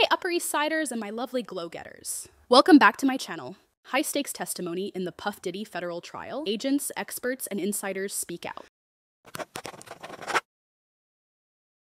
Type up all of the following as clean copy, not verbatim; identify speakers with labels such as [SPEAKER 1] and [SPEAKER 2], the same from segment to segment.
[SPEAKER 1] Hey Upper East Siders and my lovely glow-getters. Welcome back to my channel. High-stakes testimony in the Puff Diddy federal trial. Agents, experts, and insiders speak out.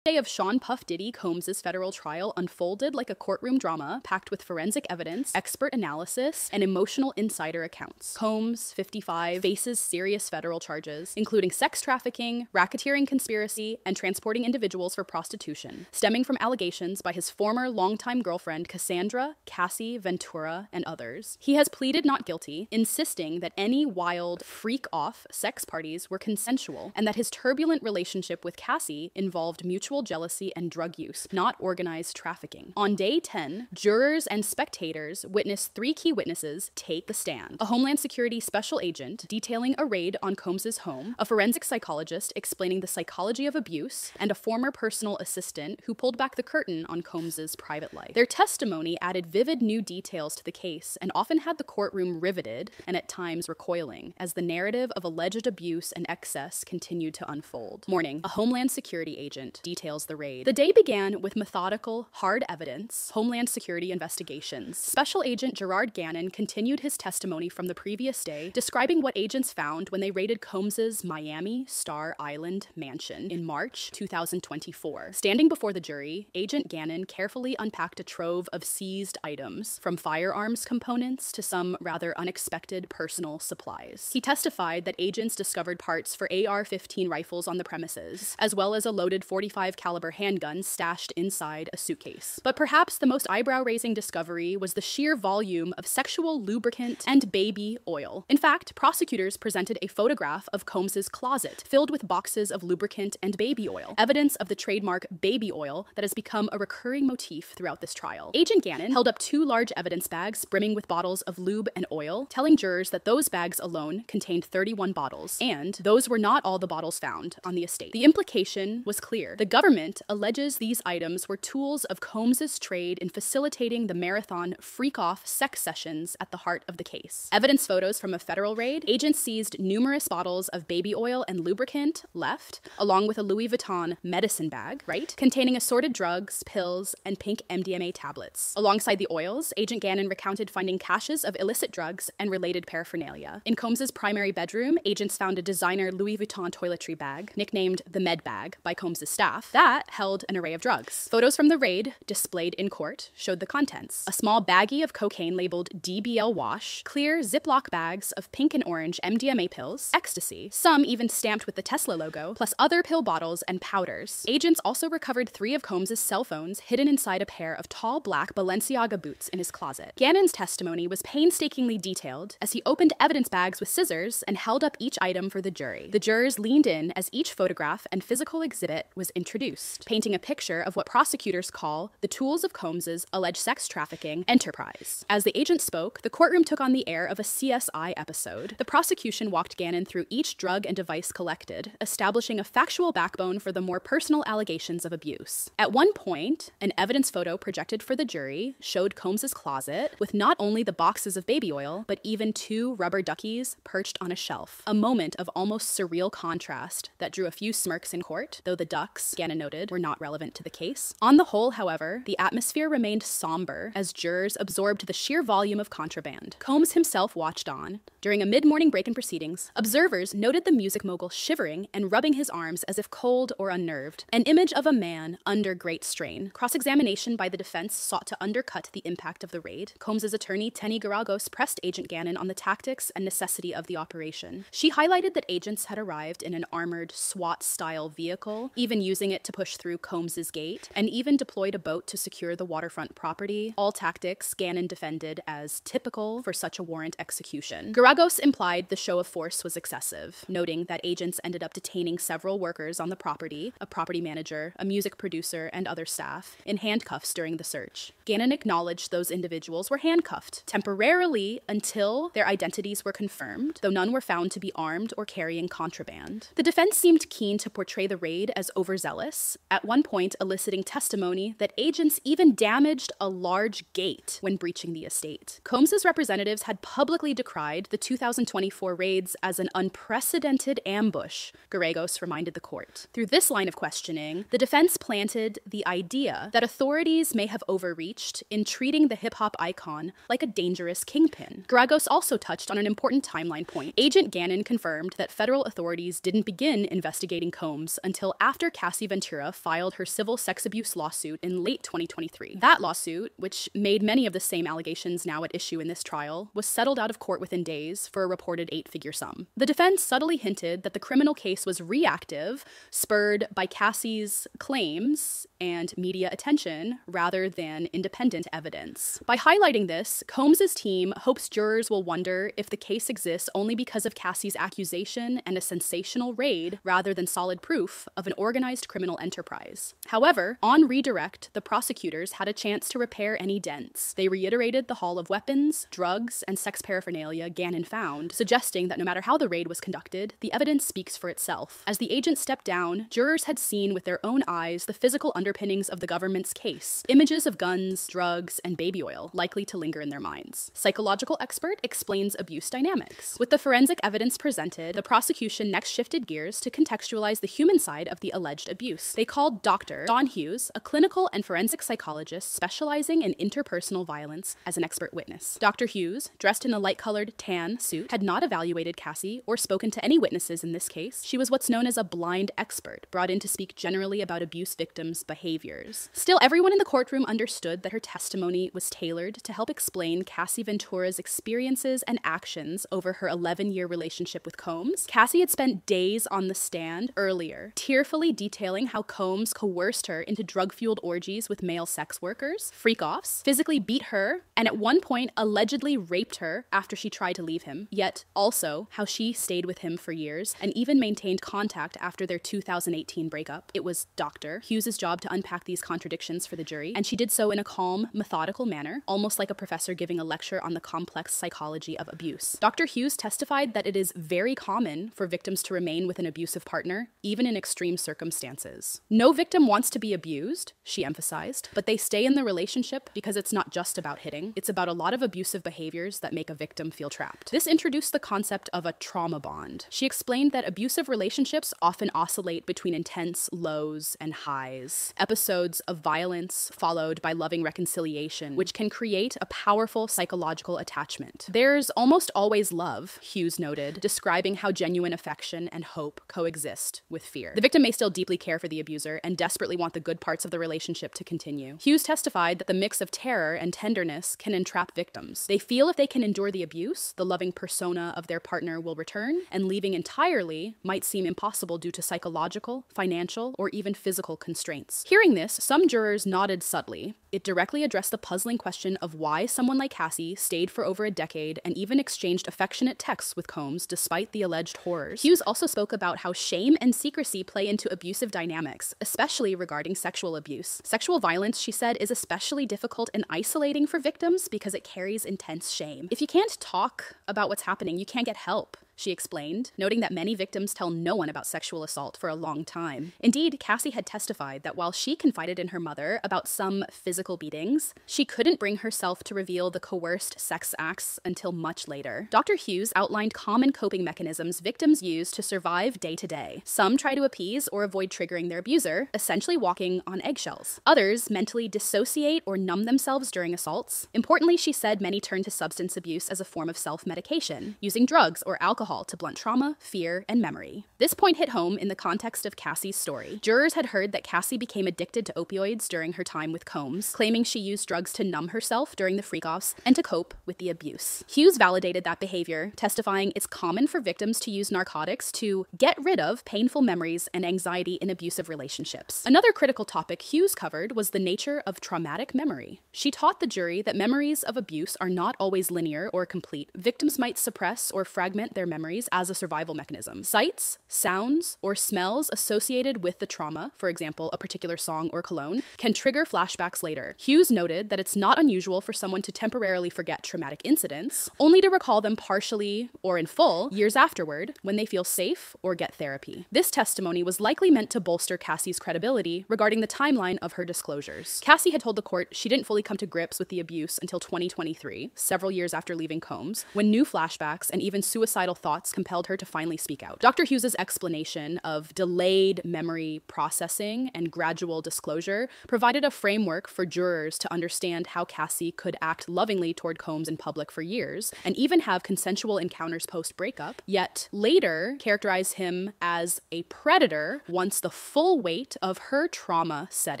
[SPEAKER 1] The day of Sean Puff Diddy Combs' federal trial unfolded like a courtroom drama packed with forensic evidence, expert analysis, and emotional insider accounts. Combs, 55, faces serious federal charges, including sex trafficking, racketeering conspiracy, and transporting individuals for prostitution, stemming from allegations by his former longtime girlfriend Cassandra, Cassie Ventura, and others. He has pleaded not guilty, insisting that any wild, freak-off sex parties were consensual, and that his turbulent relationship with Cassie involved mutual jealousy and drug use, not organized trafficking. On day 10, jurors and spectators witnessed 3 key witnesses take the stand. A Homeland Security special agent detailing a raid on Combs' home, a forensic psychologist explaining the psychology of abuse, and a former personal assistant who pulled back the curtain on Combs' private life. Their testimony added vivid new details to the case and often had the courtroom riveted and at times recoiling as the narrative of alleged abuse and excess continued to unfold. Morning, a Homeland Security agent details the raid. The day began with methodical, hard evidence, Homeland Security investigations. Special Agent Gerard Gannon continued his testimony from the previous day, describing what agents found when they raided Combs' Miami Star Island mansion in March 2024. Standing before the jury, Agent Gannon carefully unpacked a trove of seized items, from firearms components to some rather unexpected personal supplies. He testified that agents discovered parts for AR-15 rifles on the premises, as well as a loaded .45 caliber handgun stashed inside a suitcase. But perhaps the most eyebrow-raising discovery was the sheer volume of sexual lubricant and baby oil. In fact, prosecutors presented a photograph of Combs' closet filled with boxes of lubricant and baby oil, evidence of the trademark baby oil that has become a recurring motif throughout this trial. Agent Gannon held up 2 large evidence bags brimming with bottles of lube and oil, telling jurors that those bags alone contained 31 bottles, and those were not all the bottles found on the estate. The implication was clear. The government alleges these items were tools of Combs' trade in facilitating the marathon freak-off sex sessions at the heart of the case. Evidence photos from a federal raid, agents seized numerous bottles of baby oil and lubricant, left, along with a Louis Vuitton medicine bag, right, containing assorted drugs, pills, and pink MDMA tablets. Alongside the oils, Agent Gannon recounted finding caches of illicit drugs and related paraphernalia. In Combs' primary bedroom, agents found a designer Louis Vuitton toiletry bag, nicknamed the Med Bag by Combs' staff, that held an array of drugs. Photos from the raid, displayed in court, showed the contents. A small baggie of cocaine labeled DBL Wash, clear Ziploc bags of pink and orange MDMA pills, ecstasy, some even stamped with the Tesla logo, plus other pill bottles and powders. Agents also recovered 3 of Combs' cell phones hidden inside a pair of tall black Balenciaga boots in his closet. Gannon's testimony was painstakingly detailed as he opened evidence bags with scissors and held up each item for the jury. The jurors leaned in as each photograph and physical exhibit was introduced, painting a picture of what prosecutors call the tools of Combs' alleged sex trafficking enterprise. As the agent spoke, the courtroom took on the air of a CSI episode. The prosecution walked Gannon through each drug and device collected, establishing a factual backbone for the more personal allegations of abuse. At one point, an evidence photo projected for the jury showed Combs' closet with not only the boxes of baby oil, but even 2 rubber duckies perched on a shelf. A moment of almost surreal contrast that drew a few smirks in court, though the ducks, Gannon noted, were not relevant to the case. On the whole, however, the atmosphere remained somber as jurors absorbed the sheer volume of contraband. Combs himself watched on. During a mid-morning break in proceedings, observers noted the music mogul shivering and rubbing his arms as if cold or unnerved, an image of a man under great strain. Cross-examination by the defense sought to undercut the impact of the raid. Combs' attorney, Tenny Garagos, pressed Agent Gannon on the tactics and necessity of the operation. She highlighted that agents had arrived in an armored SWAT-style vehicle, even using it to push through Combs' gate, and even deployed a boat to secure the waterfront property. All tactics Gannon defended as typical for such a warrant execution. Garagos implied the show of force was excessive, noting that agents ended up detaining several workers on the property, a property manager, a music producer, and other staff, in handcuffs during the search. Gannon acknowledged those individuals were handcuffed, temporarily until their identities were confirmed, though none were found to be armed or carrying contraband. The defense seemed keen to portray the raid as overzealous, press, at one point eliciting testimony that agents even damaged a large gate when breaching the estate. Combs's representatives had publicly decried the 2024 raids as an unprecedented ambush, Gallegos reminded the court. Through this line of questioning, the defense planted the idea that authorities may have overreached in treating the hip-hop icon like a dangerous kingpin. Gallegos also touched on an important timeline point. Agent Gannon confirmed that federal authorities didn't begin investigating Combs until after Cassie Ventura filed her civil sex abuse lawsuit in late 2023. That lawsuit, which made many of the same allegations now at issue in this trial, was settled out of court within days for a reported 8-figure sum. The defense subtly hinted that the criminal case was reactive, spurred by Cassie's claims and media attention rather than independent evidence. By highlighting this, Combs's team hopes jurors will wonder if the case exists only because of Cassie's accusation and a sensational raid rather than solid proof of an organized criminal enterprise. However, on redirect, the prosecutors had a chance to repair any dents. They reiterated the haul of weapons, drugs, and sex paraphernalia Gannon found, suggesting that no matter how the raid was conducted, the evidence speaks for itself. As the agents stepped down, jurors had seen with their own eyes the physical underpinnings of the government's case, images of guns, drugs, and baby oil likely to linger in their minds. Psychological expert explains abuse dynamics. With the forensic evidence presented, the prosecution next shifted gears to contextualize the human side of the alleged abuse. They called Dr. Don Hughes, a clinical and forensic psychologist specializing in interpersonal violence, as an expert witness. Dr. Hughes, dressed in a light-colored tan suit, had not evaluated Cassie or spoken to any witnesses in this case. She was what's known as a blind expert, brought in to speak generally about abuse victims' behaviors. Still, everyone in the courtroom understood that her testimony was tailored to help explain Cassie Ventura's experiences and actions over her 11-year relationship with Combs. Cassie had spent days on the stand earlier, tearfully detailing how Combs coerced her into drug-fueled orgies with male sex workers, freak-offs, physically beat her, and at one point allegedly raped her after she tried to leave him, yet also how she stayed with him for years and even maintained contact after their 2018 breakup. It was Dr. Hughes' job to unpack these contradictions for the jury, and she did so in a calm, methodical manner, almost like a professor giving a lecture on the complex psychology of abuse. Dr. Hughes testified that it is very common for victims to remain with an abusive partner, even in extreme circumstances. No victim wants to be abused, she emphasized, but they stay in the relationship because it's not just about hitting. It's about a lot of abusive behaviors that make a victim feel trapped. This introduced the concept of a trauma bond. She explained that abusive relationships often oscillate between intense lows and highs, episodes of violence followed by loving reconciliation, which can create a powerful psychological attachment. There's almost always love, Hughes noted, describing how genuine affection and hope coexist with fear. The victim may still deeply care for the abuser and desperately want the good parts of the relationship to continue. Hughes testified that the mix of terror and tenderness can entrap victims. They feel if they can endure the abuse, the loving persona of their partner will return, and leaving entirely might seem impossible due to psychological, financial, or even physical constraints. Hearing this, some jurors nodded subtly. It directly addressed the puzzling question of why someone like Cassie stayed for over a decade and even exchanged affectionate texts with Combs despite the alleged horrors. Hughes also spoke about how shame and secrecy play into abusive dynamics, especially regarding sexual abuse. Sexual violence, she said, is especially difficult and isolating for victims because it carries intense shame. If you can't talk about what's happening, you can't get help, she explained, noting that many victims tell no one about sexual assault for a long time. Indeed, Cassie had testified that while she confided in her mother about some physical beatings, she couldn't bring herself to reveal the coerced sex acts until much later. Dr. Hughes outlined common coping mechanisms victims use to survive day to day. Some try to appease or avoid triggering their abuser, essentially walking on eggshells. Others mentally dissociate or numb themselves during assaults. Importantly, she said many turn to substance abuse as a form of self-medication, using drugs or alcohol to blunt trauma, fear, and memory. This point hit home in the context of Cassie's story. Jurors had heard that Cassie became addicted to opioids during her time with Combs, claiming she used drugs to numb herself during the freak-offs and to cope with the abuse. Hughes validated that behavior, testifying it's common for victims to use narcotics to get rid of painful memories and anxiety in abusive relationships. Another critical topic Hughes covered was the nature of traumatic memory. She taught the jury that memories of abuse are not always linear or complete. Victims might suppress or fragment their memories memories as a survival mechanism. Sights, sounds, or smells associated with the trauma, for example, a particular song or cologne, can trigger flashbacks later. Hughes noted that it's not unusual for someone to temporarily forget traumatic incidents, only to recall them partially or in full years afterward when they feel safe or get therapy. This testimony was likely meant to bolster Cassie's credibility regarding the timeline of her disclosures. Cassie had told the court she didn't fully come to grips with the abuse until 2023, several years after leaving Combs, when new flashbacks and even suicidal thoughts compelled her to finally speak out. Dr. Hughes's explanation of delayed memory processing and gradual disclosure provided a framework for jurors to understand how Cassie could act lovingly toward Combs in public for years and even have consensual encounters post-breakup, yet later characterize him as a predator once the full weight of her trauma set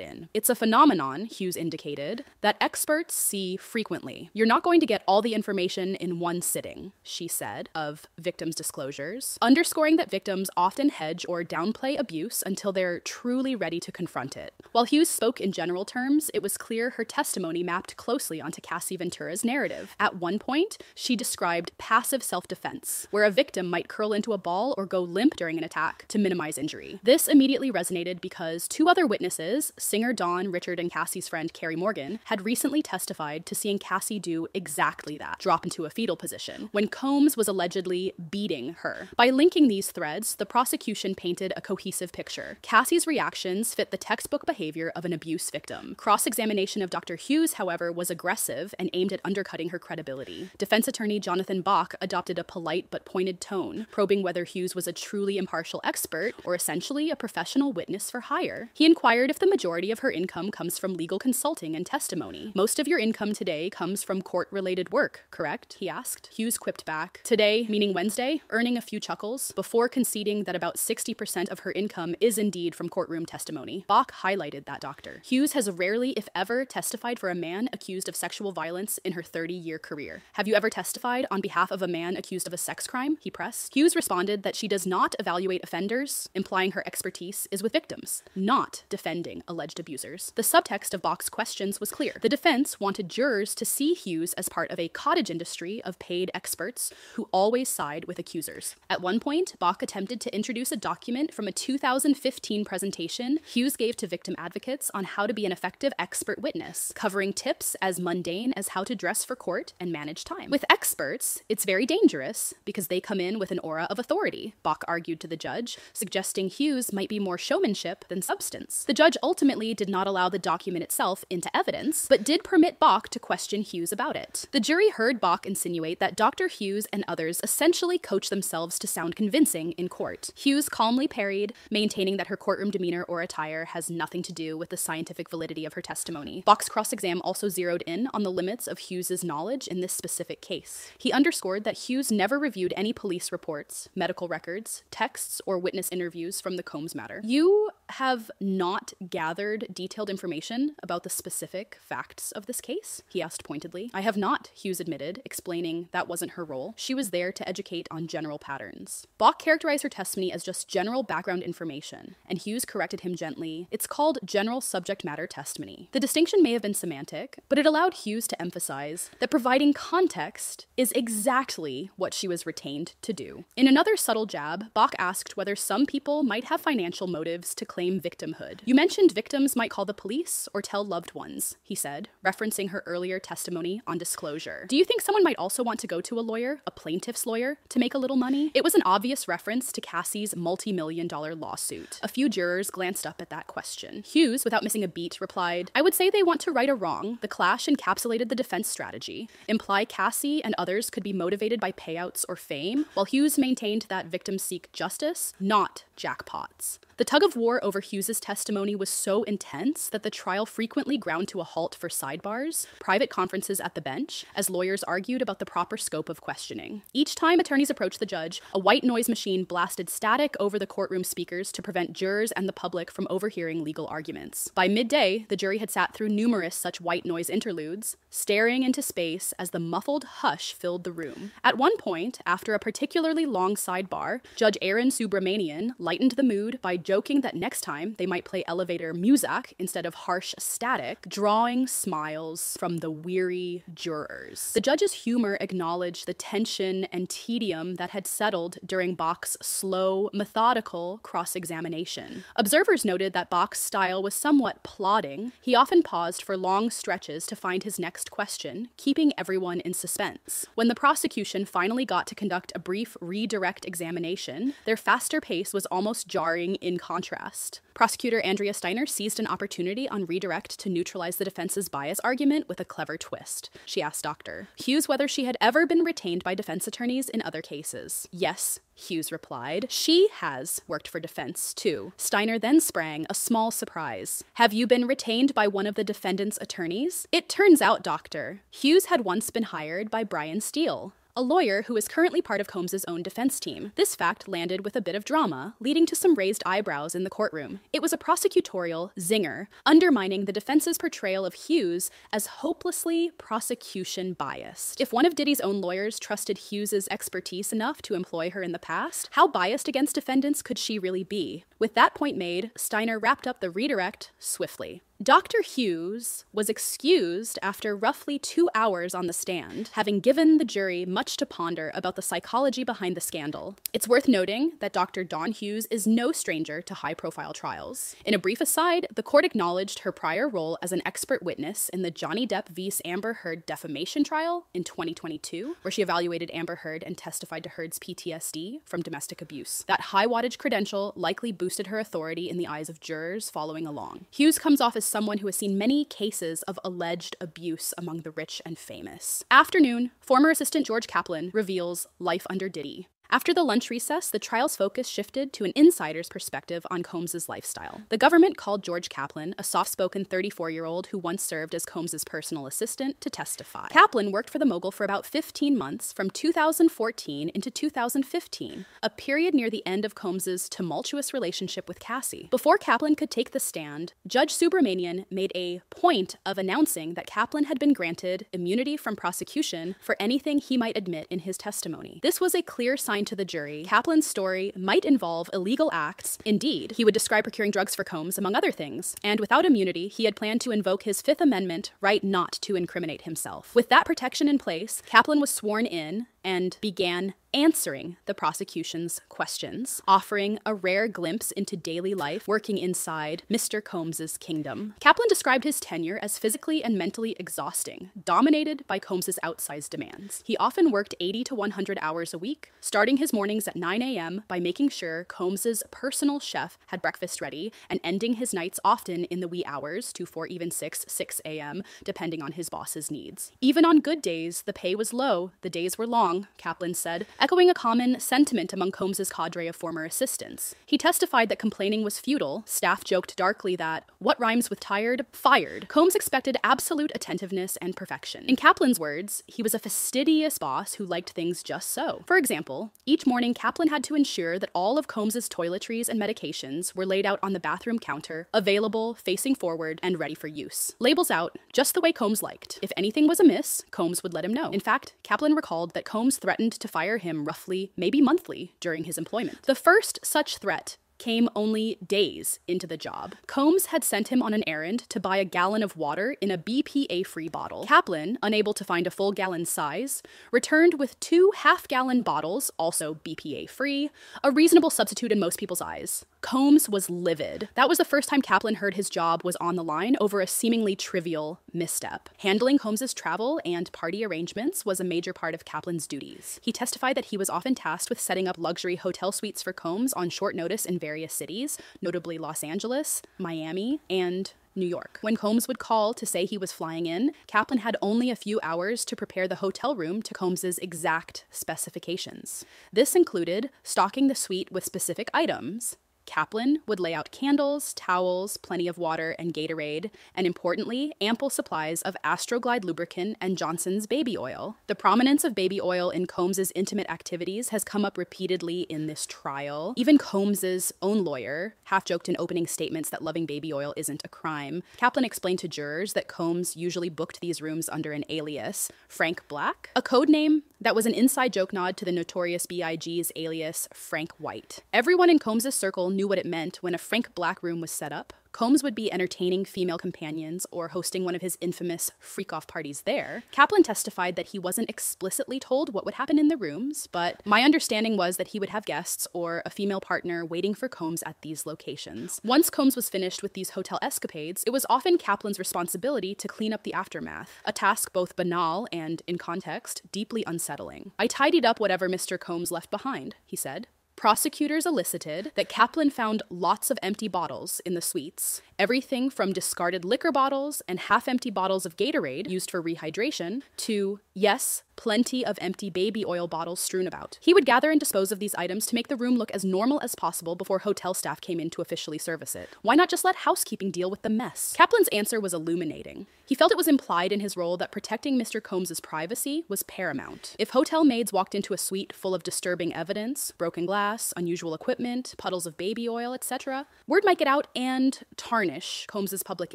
[SPEAKER 1] in. It's a phenomenon, Hughes indicated, that experts see frequently. You're not going to get all the information in one sitting, she said, of victims' disclosures, underscoring that victims often hedge or downplay abuse until they're truly ready to confront it. While Hughes spoke in general terms, it was clear her testimony mapped closely onto Cassie Ventura's narrative. At one point, she described passive self-defense, where a victim might curl into a ball or go limp during an attack to minimize injury. This immediately resonated because two other witnesses, singer Dawn Richard and Cassie's friend Carrie Morgan, had recently testified to seeing Cassie do exactly that, drop into a fetal position, when Combs was allegedly beating her. By linking these threads, the prosecution painted a cohesive picture. Cassie's reactions fit the textbook behavior of an abuse victim. Cross-examination of Dr. Hughes, however, was aggressive and aimed at undercutting her credibility. Defense attorney Jonathan Bach adopted a polite but pointed tone, probing whether Hughes was a truly impartial expert or essentially a professional witness for hire. He inquired if the majority of her income comes from legal consulting and testimony. Most of your income today comes from court-related work, correct? He asked. Hughes quipped back, today, meaning Wednesday, earning a few chuckles, before conceding that about 60% of her income is indeed from courtroom testimony. Bach highlighted that doctor. Hughes has rarely, if ever, testified for a man accused of sexual violence in her 30-year career. Have you ever testified on behalf of a man accused of a sex crime? He pressed. Hughes responded that she does not evaluate offenders, implying her expertise is with victims, not defending alleged abusers. The subtext of Bach's questions was clear. The defense wanted jurors to see Hughes as part of a cottage industry of paid experts who always side with accusers. At one point, Bach attempted to introduce a document from a 2015 presentation Hughes gave to victim advocates on how to be an effective expert witness, covering tips as mundane as how to dress for court and manage time. With experts, it's very dangerous because they come in with an aura of authority, Bach argued to the judge, suggesting Hughes might be more showmanship than substance. The judge ultimately did not allow the document itself into evidence, but did permit Bach to question Hughes about it. The jury heard Bach insinuate that Dr. Hughes and others essentially coach themselves to sound convincing in court. Hughes calmly parried, maintaining that her courtroom demeanor or attire has nothing to do with the scientific validity of her testimony. Bach's cross-exam also zeroed in on the limits of Hughes's knowledge in this specific case. He underscored that Hughes never reviewed any police reports, medical records, texts, or witness interviews from the Combs matter. You have not gathered detailed information about the specific facts of this case? He asked pointedly. I have not, Hughes admitted, explaining that wasn't her role. She was there to educate on general patterns. Bach characterized her testimony as just general background information, and Hughes corrected him gently. It's called general subject matter testimony. The distinction may have been semantic, but it allowed Hughes to emphasize that providing context is exactly what she was retained to do. In another subtle jab, Bach asked whether some people might have financial motives to claim victimhood. You mentioned victims might call the police or tell loved ones, he said, referencing her earlier testimony on disclosure. Do you think someone might also want to go to a lawyer, a plaintiff's lawyer, to make a little money? It was an obvious reference to Cassie's multi-million-dollar lawsuit. A few jurors glanced up at that question. Hughes, without missing a beat, replied, I would say they want to right a wrong. The clash encapsulated the defense strategy. Imply Cassie and others could be motivated by payouts or fame, while Hughes maintained that victims seek justice, not jackpots. The tug-of-war over Hughes's testimony was so intense that the trial frequently ground to a halt for sidebars, private conferences at the bench, as lawyers argued about the proper scope of questioning. Each time attorneys approached the judge, a white noise machine blasted static over the courtroom speakers to prevent jurors and the public from overhearing legal arguments. By midday, the jury had sat through numerous such white noise interludes, staring into space as the muffled hush filled the room. At one point, after a particularly long sidebar, Judge Aaron Subramanian lightened the mood by joking that next time they might play elevator music instead of harsh static, drawing smiles from the weary jurors. The judge's humor acknowledged the tension and tedium that had settled during Bach's slow, methodical cross-examination. Observers noted that Bach's style was somewhat plodding. He often paused for long stretches to find his next question, keeping everyone in suspense. When the prosecution finally got to conduct a brief redirect examination, their faster pace was almost jarring in contrast. Prosecutor Andrea Steiner seized an opportunity on redirect to neutralize the defense's bias argument with a clever twist. She asked Dr. Hughes whether she had ever been retained by defense attorneys in other cases. Yes, Hughes replied. She has worked for defense, too. Steiner then sprang a small surprise. Have you been retained by one of the defendant's attorneys? It turns out, Doctor, Hughes had once been hired by Brian Steele, a lawyer who is currently part of Combs's own defense team. This fact landed with a bit of drama, leading to some raised eyebrows in the courtroom. It was a prosecutorial zinger, undermining the defense's portrayal of Hughes as hopelessly prosecution biased. If one of Diddy's own lawyers trusted Hughes's expertise enough to employ her in the past, how biased against defendants could she really be? With that point made, Steiner wrapped up the redirect swiftly. Dr. Hughes was excused after roughly 2 hours on the stand, having given the jury much to ponder about the psychology behind the scandal. It's worth noting that Dr. Dawn Hughes is no stranger to high-profile trials. In a brief aside, the court acknowledged her prior role as an expert witness in the Johnny Depp v. Amber Heard defamation trial in 2022, where she evaluated Amber Heard and testified to Heard's PTSD from domestic abuse. That high-wattage credential likely boosted her authority in the eyes of jurors following along. Hughes comes off as someone who has seen many cases of alleged abuse among the rich and famous. Afternoon, former assistant George Kaplan reveals life under Diddy. After the lunch recess, the trial's focus shifted to an insider's perspective on Combs's lifestyle. The government called George Kaplan, a soft-spoken 34-year-old who once served as Combs's personal assistant, to testify. Kaplan worked for the mogul for about 15 months, from 2014 into 2015, a period near the end of Combs's tumultuous relationship with Cassie. Before Kaplan could take the stand, Judge Subramanian made a point of announcing that Kaplan had been granted immunity from prosecution for anything he might admit in his testimony. This was a clear sign to the jury Kaplan's story might involve illegal acts. Indeed, he would describe procuring drugs for Combs, among other things, and without immunity, he had planned to invoke his Fifth Amendment right not to incriminate himself. With that protection in place, Kaplan was sworn in and began answering the prosecution's questions, offering a rare glimpse into daily life working inside Mr. Combs's kingdom. Kaplan described his tenure as physically and mentally exhausting, dominated by Combs's outsized demands. He often worked 80 to 100 hours a week, starting his mornings at 9 a.m. by making sure Combs's personal chef had breakfast ready, and ending his nights often in the wee hours, 2, 4, even 6 a.m., depending on his boss's needs. Even on good days, the pay was low, the days were long, Kaplan said, echoing a common sentiment among Combs's cadre of former assistants. He testified that complaining was futile. Staff joked darkly that, what rhymes with tired? Fired. Combs expected absolute attentiveness and perfection. In Kaplan's words, he was a fastidious boss who liked things just so. For example, each morning Kaplan had to ensure that all of Combs's toiletries and medications were laid out on the bathroom counter, available, facing forward, and ready for use. Labels out, just the way Combs liked. If anything was amiss, Combs would let him know. In fact, Kaplan recalled that Combs threatened to fire him roughly, maybe monthly, during his employment. The first such threat came only days into the job. Combs had sent him on an errand to buy a gallon of water in a BPA-free bottle. Kaplan, unable to find a full gallon size, returned with 2 half-gallon bottles, also BPA-free, a reasonable substitute in most people's eyes. Combs was livid. That was the first time Kaplan heard his job was on the line over a seemingly trivial misstep. Handling Combs's travel and party arrangements was a major part of Kaplan's duties. He testified that he was often tasked with setting up luxury hotel suites for Combs on short notice in various cities, notably Los Angeles, Miami, and New York. When Combs would call to say he was flying in, Kaplan had only a few hours to prepare the hotel room to Combs's exact specifications. This included stocking the suite with specific items. Kaplan would lay out candles, towels, plenty of water and Gatorade, and importantly, ample supplies of Astroglide lubricant and Johnson's baby oil. The prominence of baby oil in Combs's intimate activities has come up repeatedly in this trial. Even Combs's own lawyer half-joked in opening statements that loving baby oil isn't a crime. Kaplan explained to jurors that Combs usually booked these rooms under an alias, Frank Black, a code name That was an inside joke nod to the notorious B.I.G.'s alias Frank White. Everyone in Combs' circle knew what it meant when a Frank Black room was set up. Combs would be entertaining female companions or hosting one of his infamous freak-off parties there. Kaplan testified that he wasn't explicitly told what would happen in the rooms, but my understanding was that he would have guests or a female partner waiting for Combs at these locations. Once Combs was finished with these hotel escapades, it was often Kaplan's responsibility to clean up the aftermath, a task both banal and, in context, deeply unsettling. "I tidied up whatever Mr. Combs left behind," he said. Prosecutors elicited that Kaplan found lots of empty bottles in the suites, everything from discarded liquor bottles and half-empty bottles of Gatorade used for rehydration to, yes, plenty of empty baby oil bottles strewn about. He would gather and dispose of these items to make the room look as normal as possible before hotel staff came in to officially service it. Why not just let housekeeping deal with the mess? Kaplan's answer was illuminating. He felt it was implied in his role that protecting Mr. Combs' privacy was paramount. If hotel maids walked into a suite full of disturbing evidence, broken glass, unusual equipment, puddles of baby oil, etc., word might get out and tarnish Combs' public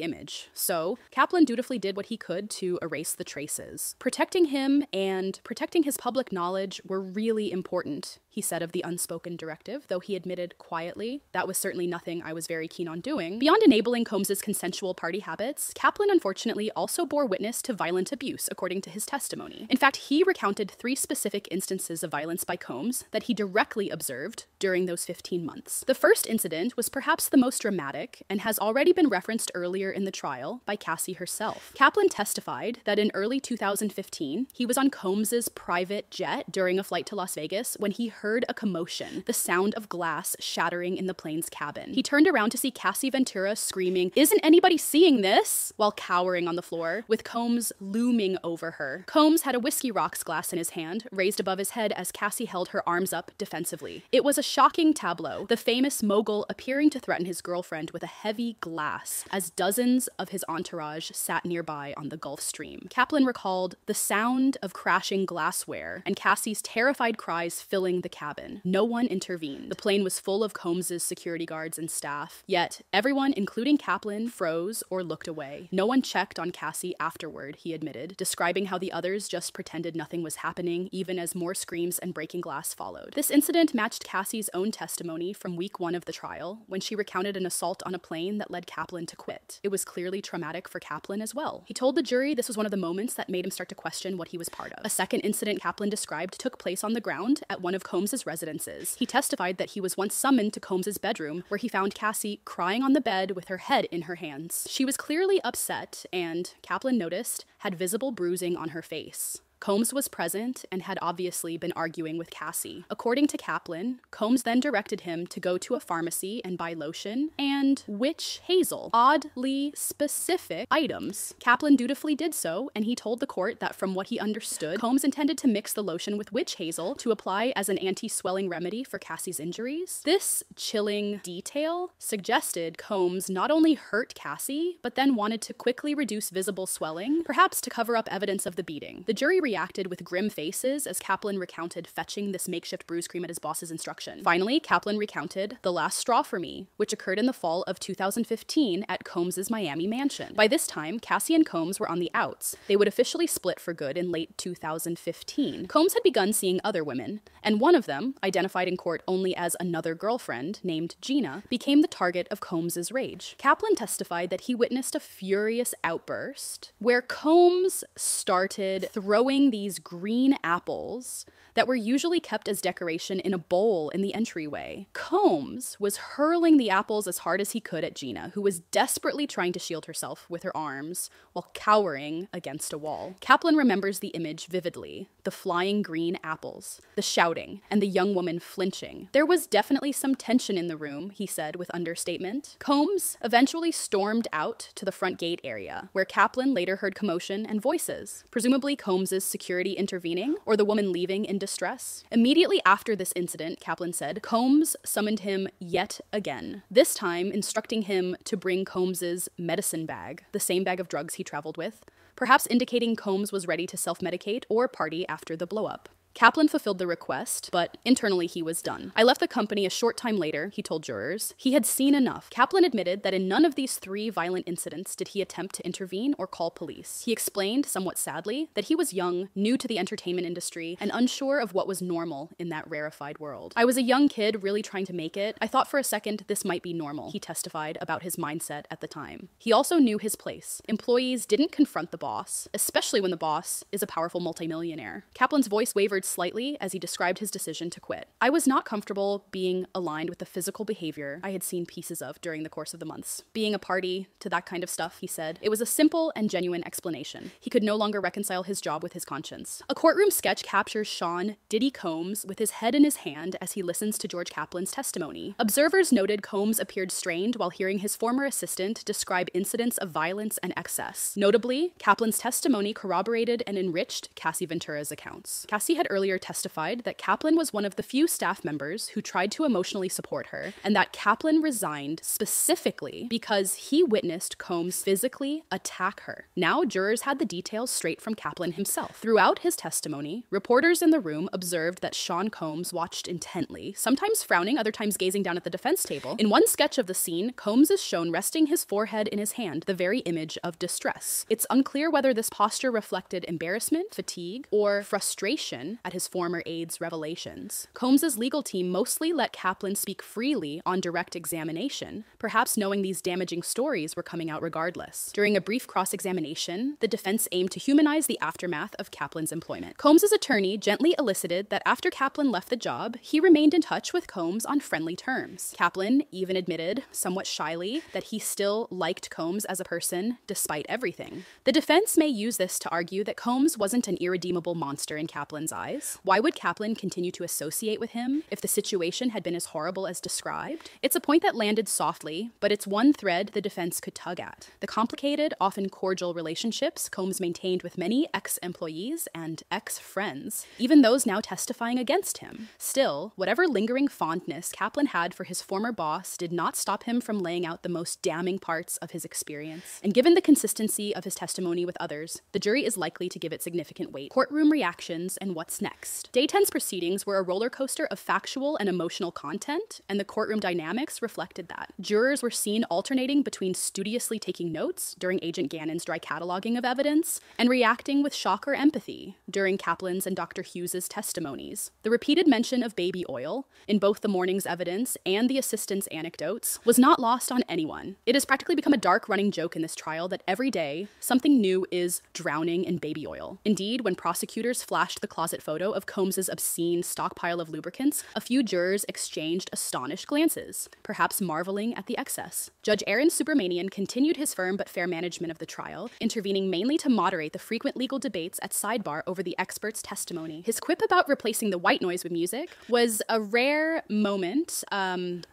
[SPEAKER 1] image. So, Kaplan dutifully did what he could to erase the traces. Protecting him and protecting his public knowledge were really important, he said of the unspoken directive, though he admitted quietly, "That was certainly nothing I was very keen on doing." Beyond enabling Combs' consensual party habits, Kaplan unfortunately also bore witness to violent abuse, according to his testimony. In fact, he recounted 3 specific instances of violence by Combs that he directly observed during those 15 months. The first incident was perhaps the most dramatic and has already been referenced earlier in the trial by Cassie herself. Kaplan testified that in early 2015, he was on Combs' private jet during a flight to Las Vegas when he heard a commotion, the sound of glass shattering in the plane's cabin. He turned around to see Cassie Ventura screaming, "Isn't anybody seeing this?" while cowering on the floor, with Combs looming over her. Combs had a whiskey rocks glass in his hand, raised above his head as Cassie held her arms up defensively. It was a shocking tableau, the famous mogul appearing to threaten his girlfriend with a heavy glass, as dozens of his entourage sat nearby on the Gulf Stream. Kaplan recalled the sound of crashing glassware and Cassie's terrified cries filling the cabin. No one intervened. The plane was full of Combs' security guards and staff, yet everyone, including Kaplan, froze or looked away. No one checked on Cassie afterward, he admitted, describing how the others just pretended nothing was happening, even as more screams and breaking glass followed. This incident matched Cassie's own testimony from week 1 of the trial, when she recounted an assault on a plane that led Kaplan to quit. It was clearly traumatic for Kaplan as well. He told the jury this was one of the moments that made him start to question what he was part of. A second incident Kaplan described took place on the ground at one of Combs' residences. He testified that he was once summoned to Combs' bedroom, where he found Cassie crying on the bed with her head in her hands. She was clearly upset and, Kaplan noticed, had visible bruising on her face. Combs was present and had obviously been arguing with Cassie. According to Kaplan, Combs then directed him to go to a pharmacy and buy lotion and witch hazel, oddly specific items. Kaplan dutifully did so, and he told the court that from what he understood, Combs intended to mix the lotion with witch hazel to apply as an anti-swelling remedy for Cassie's injuries. This chilling detail suggested Combs not only hurt Cassie, but then wanted to quickly reduce visible swelling, perhaps to cover up evidence of the beating. The jury reacted with grim faces as Kaplan recounted fetching this makeshift bruise cream at his boss's instruction. Finally, Kaplan recounted "The Last Straw for Me," which occurred in the fall of 2015 at Combs' Miami mansion. By this time, Cassie and Combs were on the outs. They would officially split for good in late 2015. Combs had begun seeing other women, and one of them, identified in court only as another girlfriend named Gina, became the target of Combs' rage. Kaplan testified that he witnessed a furious outburst where Combs started throwing these green apples that were usually kept as decoration in a bowl in the entryway. Combs was hurling the apples as hard as he could at Gina, who was desperately trying to shield herself with her arms while cowering against a wall. Kaplan remembers the image vividly: the flying green apples, the shouting, and the young woman flinching. There was definitely some tension in the room, he said with understatement. Combs eventually stormed out to the front gate area, where Kaplan later heard commotion and voices, presumably Combs' security intervening, or the woman leaving in distress. Immediately after this incident, Kaplan said, Combs summoned him yet again, this time instructing him to bring Combs' medicine bag, the same bag of drugs he traveled with, perhaps indicating Combs was ready to self-medicate or party after the blow-up. Kaplan fulfilled the request, but internally he was done. I left the company a short time later, he told jurors. He had seen enough. Kaplan admitted that in none of these 3 violent incidents did he attempt to intervene or call police. He explained, somewhat sadly, that he was young, new to the entertainment industry, and unsure of what was normal in that rarefied world. I was a young kid really trying to make it. I thought for a second this might be normal, he testified about his mindset at the time. He also knew his place. Employees didn't confront the boss, especially when the boss is a powerful multimillionaire. Kaplan's voice wavered slightly as he described his decision to quit. I was not comfortable being aligned with the physical behavior I had seen pieces of during the course of the months. Being a party to that kind of stuff, he said. It was a simple and genuine explanation. He could no longer reconcile his job with his conscience. A courtroom sketch captures Sean Diddy Combs with his head in his hand as he listens to George Kaplan's testimony. Observers noted Combs appeared strained while hearing his former assistant describe incidents of violence and excess. Notably, Kaplan's testimony corroborated and enriched Cassie Ventura's accounts. Cassie had earlier testified that Kaplan was one of the few staff members who tried to emotionally support her, and that Kaplan resigned specifically because he witnessed Combs physically attack her. Now, jurors had the details straight from Kaplan himself. Throughout his testimony, reporters in the room observed that Sean Combs watched intently, sometimes frowning, other times gazing down at the defense table. In one sketch of the scene, Combs is shown resting his forehead in his hand, the very image of distress. It's unclear whether this posture reflected embarrassment, fatigue, or frustration at his former aide's revelations. Combs's legal team mostly let Kaplan speak freely on direct examination, perhaps knowing these damaging stories were coming out regardless. During a brief cross-examination, the defense aimed to humanize the aftermath of Kaplan's employment. Combs's attorney gently elicited that after Kaplan left the job, he remained in touch with Combs on friendly terms. Kaplan even admitted, somewhat shyly, that he still liked Combs as a person despite everything. The defense may use this to argue that Combs wasn't an irredeemable monster in Kaplan's eyes. Why would Kaplan continue to associate with him if the situation had been as horrible as described? It's a point that landed softly, but it's one thread the defense could tug at. The complicated, often cordial relationships Combs maintained with many ex-employees and ex-friends, even those now testifying against him. Still, whatever lingering fondness Kaplan had for his former boss did not stop him from laying out the most damning parts of his experience. And given the consistency of his testimony with others, the jury is likely to give it significant weight. Courtroom reactions and what's next. Day 10's proceedings were a roller coaster of factual and emotional content, and the courtroom dynamics reflected that. Jurors were seen alternating between studiously taking notes during Agent Gannon's dry cataloging of evidence and reacting with shock or empathy during Kaplan's and Dr. Hughes's testimonies. The repeated mention of baby oil in both the morning's evidence and the assistant's anecdotes was not lost on anyone. It has practically become a dark running joke in this trial that every day something new is drowning in baby oil. Indeed, when prosecutors flashed the closet photo of Combs's obscene stockpile of lubricants, a few jurors exchanged astonished glances, perhaps marveling at the excess. Judge Aaron Subramanian continued his firm but fair management of the trial, intervening mainly to moderate the frequent legal debates at sidebar over the expert's testimony. His quip about replacing the white noise with music was a rare moment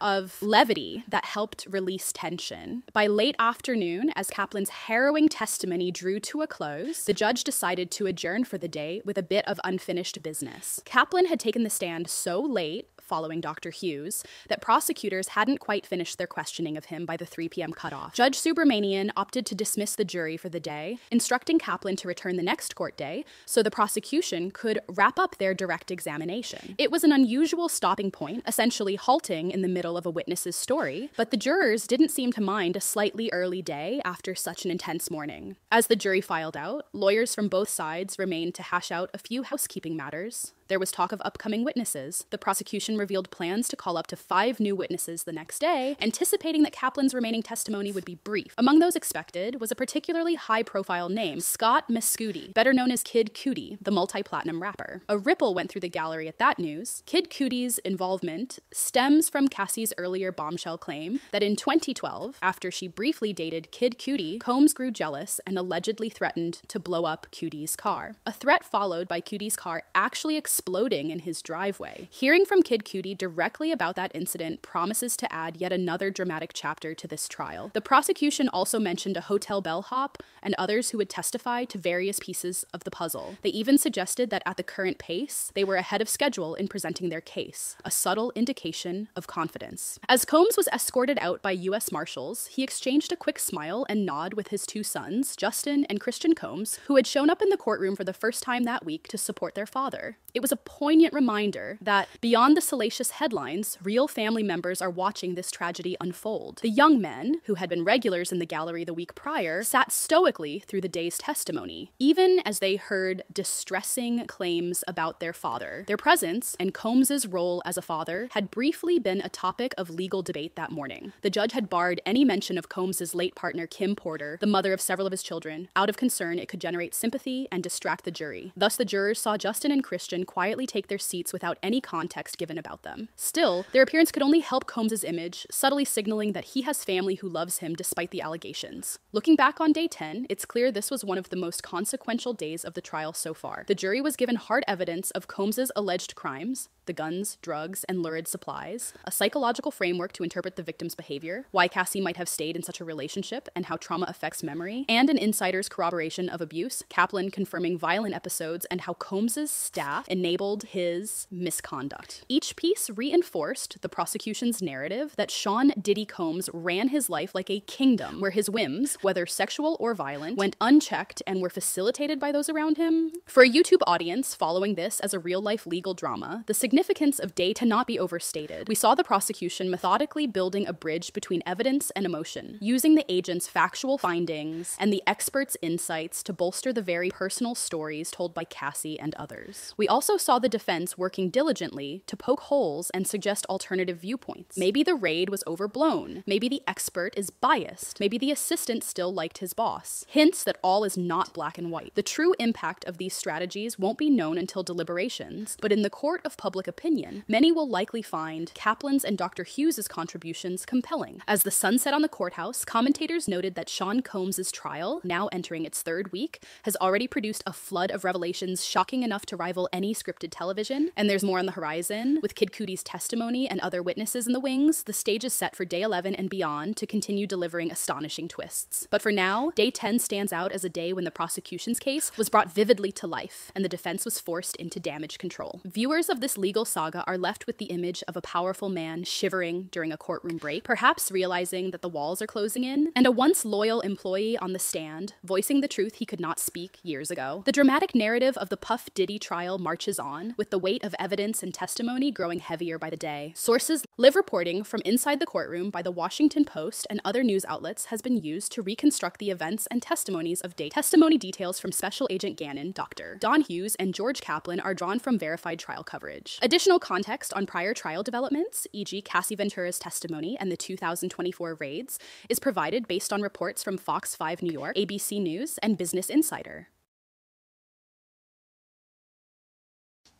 [SPEAKER 1] of levity that helped release tension. By late afternoon, as Kaplan's harrowing testimony drew to a close, the judge decided to adjourn for the day with a bit of unfinished business. Kaplan had taken the stand so late, following Dr. Hughes, that prosecutors hadn't quite finished their questioning of him by the 3 p.m. cutoff. Judge Subramanian opted to dismiss the jury for the day, instructing Kaplan to return the next court day so the prosecution could wrap up their direct examination. It was an unusual stopping point, essentially halting in the middle of a witness's story, but the jurors didn't seem to mind a slightly early day after such an intense morning. As the jury filed out, lawyers from both sides remained to hash out a few housekeeping matters. There was talk of upcoming witnesses. The prosecution revealed plans to call up to 5 new witnesses the next day, anticipating that Kaplan's remaining testimony would be brief. Among those expected was a particularly high-profile name, Scott Mescudi, better known as Kid Cudi, the multi-platinum rapper. A ripple went through the gallery at that news. Kid Cudi's involvement stems from Cassie's earlier bombshell claim that in 2012, after she briefly dated Kid Cudi, Combs grew jealous and allegedly threatened to blow up Cudi's car. A threat followed by Cudi's car actually exploding in his driveway. Hearing from Kid Cudi directly about that incident promises to add yet another dramatic chapter to this trial. The prosecution also mentioned a hotel bellhop and others who would testify to various pieces of the puzzle. They even suggested that at the current pace, they were ahead of schedule in presenting their case, a subtle indication of confidence. As Combs was escorted out by U.S. Marshals, he exchanged a quick smile and nod with his 2 sons, Justin and Christian Combs, who had shown up in the courtroom for the first time that week to support their father. It was a poignant reminder that beyond the salacious headlines, real family members are watching this tragedy unfold. The young men, who had been regulars in the gallery the week prior, sat stoically through the day's testimony, even as they heard distressing claims about their father. Their presence and Combs's role as a father had briefly been a topic of legal debate that morning. The judge had barred any mention of Combs's late partner Kim Porter, the mother of several of his children, out of concern it could generate sympathy and distract the jury. Thus, the jurors saw Justin and Christian quietly take their seats without any context given about them. Still, their appearance could only help Combs's image, subtly signaling that he has family who loves him despite the allegations. Looking back on day 10, it's clear this was one of the most consequential days of the trial so far. The jury was given hard evidence of Combs's alleged crimes, the guns, drugs, and lurid supplies, a psychological framework to interpret the victim's behavior, why Cassie might have stayed in such a relationship, and how trauma affects memory, and an insider's corroboration of abuse, Kaplan confirming violent episodes, and how Combs's staff enabled his misconduct. Each piece reinforced the prosecution's narrative that Sean Diddy Combs ran his life like a kingdom, where his whims, whether sexual or violent, went unchecked and were facilitated by those around him. For a YouTube audience following this as a real-life legal drama, the significance of day cannot be overstated. We saw the prosecution methodically building a bridge between evidence and emotion, using the agent's factual findings and the experts' insights to bolster the very personal stories told by Cassie and others. We also saw the defense working diligently to poke holes and suggest alternative viewpoints. Maybe the raid was overblown. Maybe the expert is biased. Maybe the assistant still liked his boss. Hints that all is not black and white. The true impact of these strategies won't be known until deliberations, but in the court of public opinion, many will likely find Kaplan's and Dr. Hughes' contributions compelling. As the sun set on the courthouse, commentators noted that Sean Combs' trial, now entering its third week, has already produced a flood of revelations shocking enough to rival any scripted television, and there's more on the horizon. With Kid Cootie's testimony and other witnesses in the wings, the stage is set for day 11 and beyond to continue delivering astonishing twists. But for now, day 10 stands out as a day when the prosecution's case was brought vividly to life, and the defense was forced into damage control. Viewers of this legal saga are left with the image of a powerful man shivering during a courtroom break, perhaps realizing that the walls are closing in, and a once loyal employee on the stand, voicing the truth he could not speak years ago. The dramatic narrative of the Puff Diddy trial marches on, with the weight of evidence and testimony growing heavier by the day. Sources live reporting from inside the courtroom by the Washington Post and other news outlets has been used to reconstruct the events and testimonies of day. Testimony details from Special Agent Gannon, Dr. Don Hughes, and George Kaplan are drawn from verified trial coverage. Additional context on prior trial developments, e.g. Cassie Ventura's testimony and the 2024 raids, is provided based on reports from Fox 5 New York, ABC News, and Business Insider.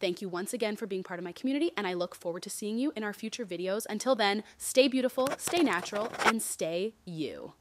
[SPEAKER 1] Thank you once again for being part of my community, and I look forward to seeing you in our future videos. Until then, stay beautiful, stay natural, and stay you.